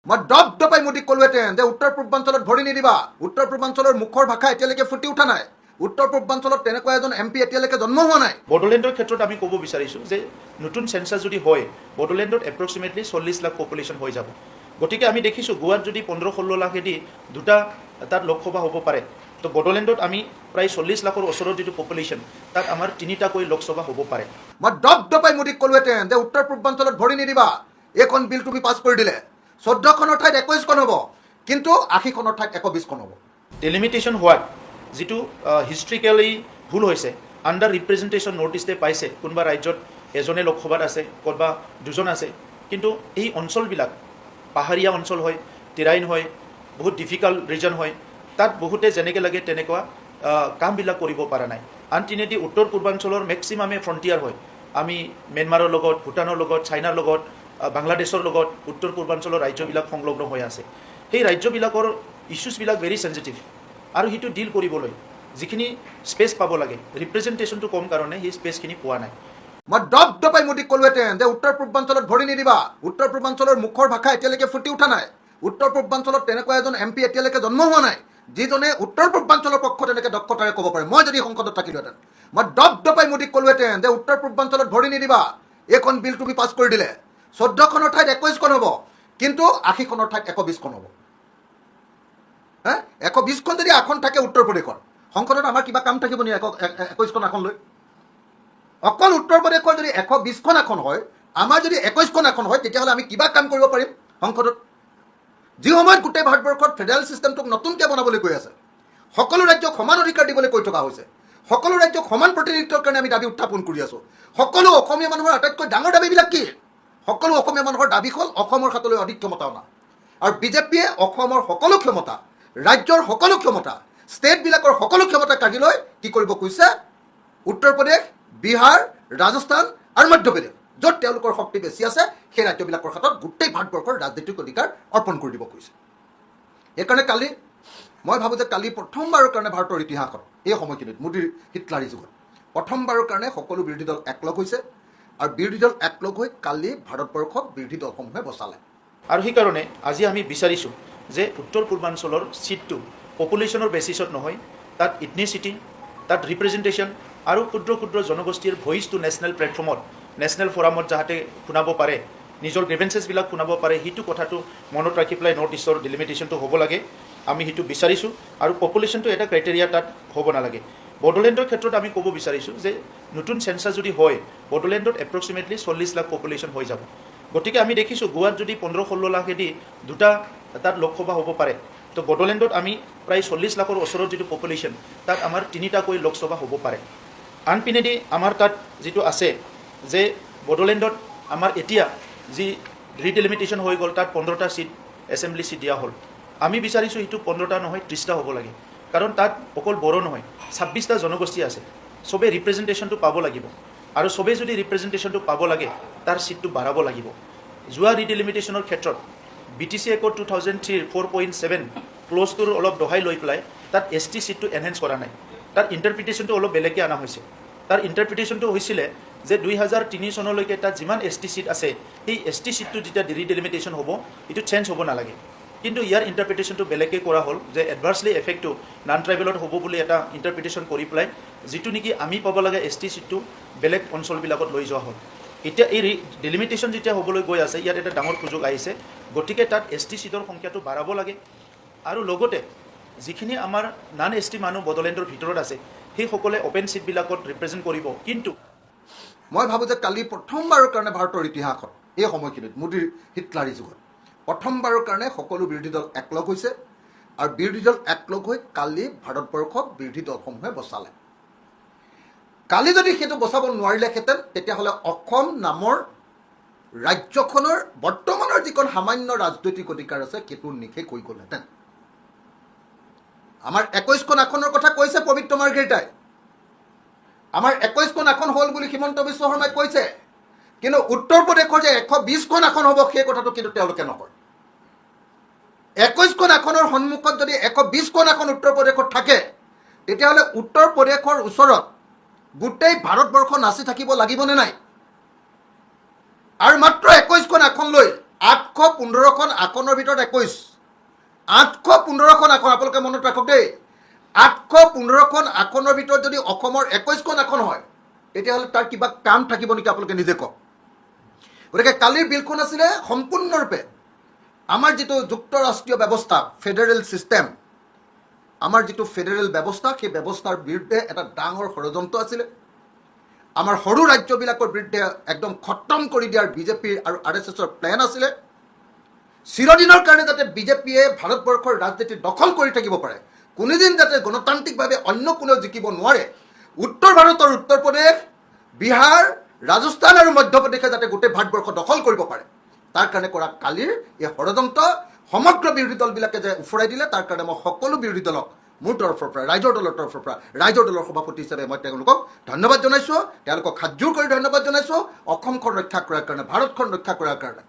মই দপদপাই মোদীক ক'লোহেঁতেন যে উত্তৰ পূৰ্বাঞ্চলত ভৰি নিদিবা। উত্তৰ পূৰ্বাঞ্চলৰ মুখৰ ভাষা এতিয়ালৈকে ফুটি উঠা নাই। উত্তৰ পূৰ্বাঞ্চলত তেনেকুৱা এজন MP এতিয়ালৈকে জন্ম হোৱা নাই। বড়োলেণ্ডৰ ক্ষেত্ৰত আমি ক'ব বিচাৰিছোঁ যে নতুন চেঞ্চাছ যদি হয় বড়োলেণ্ডত এপ্ৰক্সিমেটলি 40 লাখ পপুলেশ্যন হৈ যাব। গতিকে আমি দেখিছোঁ গোৱাত যদি 15-16 লাখেদি দুটা তাত লোকসভা হ'ব পাৰে, তো বড়োলেণ্ডত আমি প্ৰায় 40 লাখৰ ওচৰত যিটো পপুলেশ্যন তাত আমাৰ তিনিটাকৈ লোকসভা হ'ব পাৰে। মই দপদপাই মোদীক ক'লোহেঁতেন যে উত্তৰ পূৰ্বাঞ্চলত ভৰি নিদিবা। এইখন বিল তুমি পাছ কৰি দিলে 14খনৰ ঠাইত 21খন হ'ব, কিন্তু 80খনৰ ঠাইত 120খন হ'ব। ডেলিমিটেশ্যন হোৱাত যিটো হিষ্ট্ৰিকেলি ভুল হৈছে, আণ্ডাৰ ৰিপ্ৰেজেণ্টেশ্যন নৰ্থ ইষ্টে পাইছে, কোনোবা ৰাজ্যত এজনে লোকসভাত আছে, ক'ৰবা দুজন আছে, কিন্তু এই অঞ্চলবিলাক পাহাৰীয়া অঞ্চল হয়, টেৰাইন হয়, বহুত ডিফিকাল্ট ৰিজন হয়, তাত বহুতে যেনেকৈ লাগে তেনেকুৱা কামবিলাক কৰিব পৰা নাই। আনটিনেদি উত্তৰ পূৰ্বাঞ্চলৰ মেক্সিমামে ফ্ৰণ্টিয়াৰ হয়। আমি ম্যানমাৰৰ লগত, ভূটানৰ লগত, চাইনাৰ লগত, বাংলাদেশৰ লগত উত্তৰ পূৰ্বাঞ্চলৰ ৰাজ্যবিলাক সংলগ্ন হৈ আছে। সেই ৰাজ্যবিলাকৰ ইছ্যুজবিলাক ভেৰি চেঞ্চিটিভ, আৰু সেইটো ডিল কৰিবলৈ যিখিনি স্পেচ পাব লাগে, ৰিপ্ৰেজেণ্টেশ্যনটো কম কাৰণে সেই স্পেচখিনি পোৱা নাই। মই দপদপাই মোদীক ক'লোহেঁতেন যে উত্তৰ পূৰ্বাঞ্চলত ভৰি নিদিবা। উত্তৰ পূৰ্বাঞ্চলৰ মুখৰ ভাষা এতিয়ালৈকে ফুটি উঠা নাই। উত্তৰ পূৰ্বাঞ্চলত তেনেকুৱা এজন MP এতিয়ালৈকে জন্ম হোৱা নাই যিজনে উত্তৰ পূৰ্বাঞ্চলৰ পক্ষত এনেকৈ দক্ষতাৰে ক'ব পাৰে। মই যদি সংসদত থাকিলোহেঁতেন মই দপদপাই মোদীক ক'লোহেঁতেন যে উত্তৰ পূৰ্বাঞ্চলত ভৰি নিদিবা। এইখন বিল তুমি পাছ কৰি দিলে 14খনৰ ঠাইত 21খন হ'ব, কিন্তু 80খনৰ ঠাইত 120খন হ'ব। 120খন যদি আসন থাকে উত্তৰ প্ৰদেশৰ সংসদত, আমাৰ কিবা কাম থাকিব নি 21খন আসন লৈ? অকল উত্তৰ প্ৰদেশৰ যদি 120খন আসন হয়, আমাৰ যদি 21খন আসন হয়, তেতিয়াহ'লে আমি কিবা কাম কৰিব পাৰিম সংসদত? যি সময়ত গোটেই ভাৰতবৰ্ষত ফেডাৰেল ছিষ্টেমটোক নতুনকৈ বনাবলৈ কৈ আছে, সকলো ৰাজ্যক সমান অধিকাৰ দিবলৈ কৈ থকা হৈছে, সকলো ৰাজ্যক সমান প্ৰতিনিধিত্বৰ কাৰণে আমি দাবী উত্থাপন কৰি আছোঁ। সকলো অসমীয়া মানুহৰ আটাইতকৈ ডাঙৰ দাবীবিলাক কি? সকলো অসমীয়া মানুহৰ দাবী হ'ল অসমৰ হাতলৈ অধিক ক্ষমতা অনা। আৰু বিজেপিয়ে অসমৰ সকলো ক্ষমতা, ৰাজ্যৰ সকলো ক্ষমতা, ষ্টেটবিলাকৰ সকলো ক্ষমতা কাঢ়ি লৈ কি কৰিব কৈছে? উত্তৰ প্ৰদেশ, বিহাৰ, ৰাজস্থান আৰু মধ্যপ্ৰদেশ, য'ত তেওঁলোকৰ শক্তি বেছি আছে, সেই ৰাজ্যবিলাকৰ হাতত গোটেই ভাৰতবৰ্ষৰ ৰাজনৈতিক অধিকাৰ অৰ্পণ কৰি দিব কৈছে। সেইকাৰণে কালি মই ভাবোঁ যে কালি প্ৰথমবাৰৰ কাৰণে ভাৰতৰ ইতিহাসত এই সময়খিনিত মোদীৰ হিটলাৰী যুগত প্ৰথমবাৰৰ কাৰণে সকলো বিৰোধী দল একলগ হৈছে, আৰু বিৰোধী দল একলগ হৈ কালি ভাৰতবৰ্ষক বিৰোধী দলসমূহে বচালে। আৰু সেইকাৰণে আজি আমি বিচাৰিছোঁ যে উত্তৰ পূৰ্বাঞ্চলৰ ছিটটো পপুলেশ্যনৰ বেচিছত নহয়, তাত ইথনিচিটি, তাত ৰিপ্ৰেজেণ্টেশ্যন আৰু ক্ষুদ্ৰ ক্ষুদ্ৰ জনগোষ্ঠীৰ ভইচটো নেশ্যনেল প্লেটফৰ্মত, নেশ্যনেল ফৰামত যাতে শুনাব পাৰে, নিজৰ গ্ৰেভেঞ্চেছবিলাক শুনাব পাৰে, সেইটো কথাটো মনত ৰাখি পেলাই নৰ্থ ইষ্টৰ ডিলিমিটেশ্যনটো হ'ব লাগে। আমি সেইটো বিচাৰিছোঁ, আৰু পপুলেশ্যনটো এটা ক্ৰাইটেৰিয়া তাত হ'ব নালাগে। বড়োলেণ্ডৰ ক্ষেত্ৰত আমি ক'ব বিচাৰিছোঁ যে নতুন চেঞ্চাছ যদি হয় বড়োলেণ্ডত এপ্ৰক্সিমেটলি 40 লাখ পপুলেশ্যন হৈ যাব। গতিকে আমি দেখিছোঁ গোৱাত যদি 15-16 লাখেদি দুটা তাত লোকসভা হ'ব পাৰে, তো বড়োলেণ্ডত আমি প্ৰায় 40 লাখৰ ওচৰত যিটো পপুলেশ্যন তাত আমাৰ তিনিটাকৈ লোকসভা হ'ব পাৰে। আনপিনেদি আমাৰ তাত যিটো আছে যে বড়োলেণ্ডত আমাৰ এতিয়া যি ৰিডিলিমিটেশ্যন হৈ গ'ল, তাত 15টা ছিট এছেম্বলি ছিট দিয়া হ'ল। আমি বিচাৰিছোঁ সেইটো 15টা নহয় 30টা হ'ব লাগে, কাৰণ তাত অকল বড়ো নহয় 26টা জনগোষ্ঠী আছে, চবেই ৰিপ্ৰেজেণ্টেশ্যনটো পাব লাগিব, আৰু চবেই যদি ৰিপ্ৰেজেণ্টেশ্যনটো পাব লাগে তাৰ ছিটটো বাঢ়াব লাগিব। যোৱা ৰিডিলিমিটেশ্যনৰ ক্ষেত্ৰত BTC একট 2003 4.7 ক্ল'জটোৰ অলপ দহাই লৈ পেলাই তাত ST ছিটটো এনহেঞ্চ কৰা নাই, তাৰ ইণ্টাৰপ্ৰিটেশ্যনটো অলপ বেলেগকৈ অনা হৈছে। তাৰ ইণ্টাৰপ্ৰিটেশ্যনটো হৈছিলে যে 2003 চনলৈকে তাত যিমান ST ছিট আছে, সেই ST ছিটটো যেতিয়া ৰিডিলিমিটেশ্যন হ'ব এইটো চেঞ্জ হ'ব নালাগে, কিন্তু ইয়াৰ ইণ্টাৰপ্ৰিটেশ্যনটো বেলেগকৈ কৰা হ'ল যে এডভাৰ্চলি এফেক্টটো নন ট্ৰাইবেলত হ'ব বুলি এটা ইণ্টাৰপ্ৰিটেশ্যন কৰি পেলাই যিটো নেকি আমি পাব লাগে ST ছিটটো বেলেগ অঞ্চলবিলাকত লৈ যোৱা হ'ল। এতিয়া এই ডিলিমিটেশ্যন যেতিয়া হ'বলৈ গৈ আছে, ইয়াত এটা ডাঙৰ সুযোগ আহিছে, গতিকে তাত ST ছিটৰ সংখ্যাটো বাঢ়াব লাগে, আৰু লগতে যিখিনি আমাৰ নন ST মানুহ বড়োলেণ্ডৰ ভিতৰত আছে সেইসকলে অ'পেন ছিটবিলাকত ৰিপ্ৰেজেণ্ট কৰিব। কিন্তু মই ভাবোঁ যে কালি প্ৰথমবাৰৰ কাৰণে ভাৰতৰ ইতিহাসত এই সময়খিনিত মোদীৰ হিটলাৰী যুগত প্ৰথমবাৰৰ কাৰণে সকলো বিৰোধী দল একলগ হৈছে, আৰু বিৰোধী দল একলগ হৈ কালি ভাৰতবৰ্ষক বিৰোধী দলসমূহে বচালে। কালি যদি সেইটো বচাব নোৱাৰিলেহেঁতেন, তেতিয়াহ'লে অসম নামৰ ৰাজ্যখনৰ বৰ্তমানৰ যিখন সামান্য ৰাজনৈতিক অধিকাৰ আছে সেইটো নিশেষ হৈ গ'লহেঁতেন। আমাৰ 21খন আসনৰ কথা কৈছে পবিত্ৰ মাৰ্ঘেৰিটাই, আমাৰ 21খন আসন হ'ল বুলি হিমন্ত বিশ্ব শৰ্মাই কৈছে, কিন্তু উত্তৰ প্ৰদেশৰ যে 120খন আসন হ'ব সেই কথাটো কিন্তু তেওঁলোকে নকয়। 21খন আসনৰ সন্মুখত যদি 120খন আসন উত্তৰ প্ৰদেশত থাকে, তেতিয়াহ'লে উত্তৰ প্ৰদেশৰ ওচৰত গোটেই ভাৰতবৰ্ষ নাচি থাকিব লাগিবনে নাই? আৰু মাত্ৰ 21খন আসন লৈ 815খন আসনৰ ভিতৰত 21 815খন আসন আপোনালোকে মনত ৰাখক দেই 815খন আসনৰ ভিতৰত যদি অসমৰ 21খন আসন হয় তেতিয়াহ'লে তাৰ কিবা কাম থাকিব নেকি আপোনালোকে নিজে কওক গতিকে কালিৰ বিলখন আছিলে সম্পূৰ্ণৰূপে আমাৰ যিটো যুক্তৰাষ্ট্ৰীয় ব্যৱস্থা ফেডাৰেল ছিষ্টেম আমাৰ যিটো ফেডাৰেল ব্যৱস্থা সেই ব্যৱস্থাৰ বিৰুদ্ধে এটা ডাঙৰ ষড়যন্ত্ৰ আছিলে আমাৰ সৰু ৰাজ্যবিলাকৰ বিৰুদ্ধে একদম খতম কৰি দিয়াৰ বিজেপিৰ আৰু RSSৰ প্লেন আছিলে চিৰদিনৰ কাৰণে যাতে বিজেপিয়ে ভাৰতবৰ্ষৰ ৰাজনীতি দখল কৰি থাকিব পাৰে কোনোদিন যাতে গণতান্ত্ৰিকভাৱে অন্য কোনেও জিকিব নোৱাৰে উত্তৰ ভাৰতৰ উত্তৰ প্ৰদেশ বিহাৰ ৰাজস্থান আৰু মধ্যপ্ৰদেশে যাতে গোটেই ভাৰতবৰ্ষ দখল কৰিব পাৰে তাৰ কাৰণে কৰা কালিৰ এই ষড়যন্ত্ৰ সমগ্ৰ বিৰোধী দলবিলাকে যে উফৰাই দিলে তাৰ কাৰণে মই সকলো বিৰোধী দলক মোৰ তৰফৰ পৰা ৰাইজৰ দলৰ তৰফৰ পৰা ৰাইজৰ দলৰ সভাপতি হিচাপে মই তেওঁলোকক ধন্যবাদ জনাইছোঁ তেওঁলোকক হাতযোৰ কৰি ধন্যবাদ জনাইছোঁ অসমখন ৰক্ষা কৰাৰ কাৰণে ভাৰতখন ৰক্ষা কৰাৰ কাৰণে